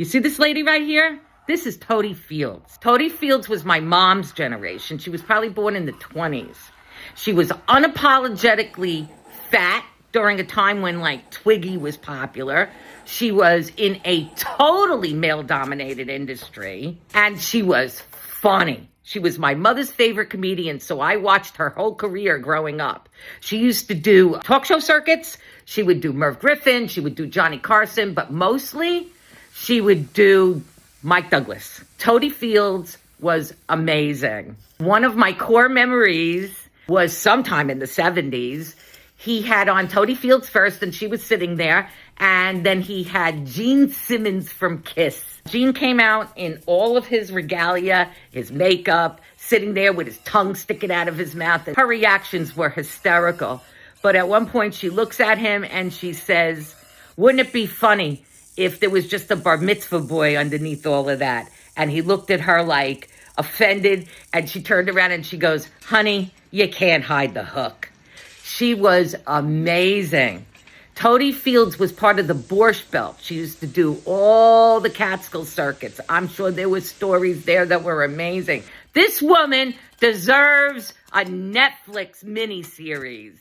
You see this lady right here? This is Totie Fields. Totie Fields was my mom's generation. She was probably born in the 20s. She was unapologetically fat during a time when, like, Twiggy was popular. She was in a totally male-dominated industry, and she was funny. She was my mother's favorite comedian, so I watched her whole career growing up. She used to do talk show circuits. She would do Merv Griffin. She would do Johnny Carson, but mostly she would do Mike Douglas. Totie Fields was amazing. One of my core memories was sometime in the 70s. He had on Totie Fields first, and she was sitting there. And then he had Gene Simmons from Kiss. Gene came out in all of his regalia, his makeup, sitting there with his tongue sticking out of his mouth. And her reactions were hysterical. But at one point, she looks at him and she says, "Wouldn't it be funny if there was just a bar mitzvah boy underneath all of that?" And he looked at her like offended, and she turned around and she goes, "Honey, you can't hide the hook." She was amazing. Totie Fields was part of the Borscht Belt. She used to do all the Catskill circuits. I'm sure there were stories there that were amazing. This woman deserves a Netflix miniseries.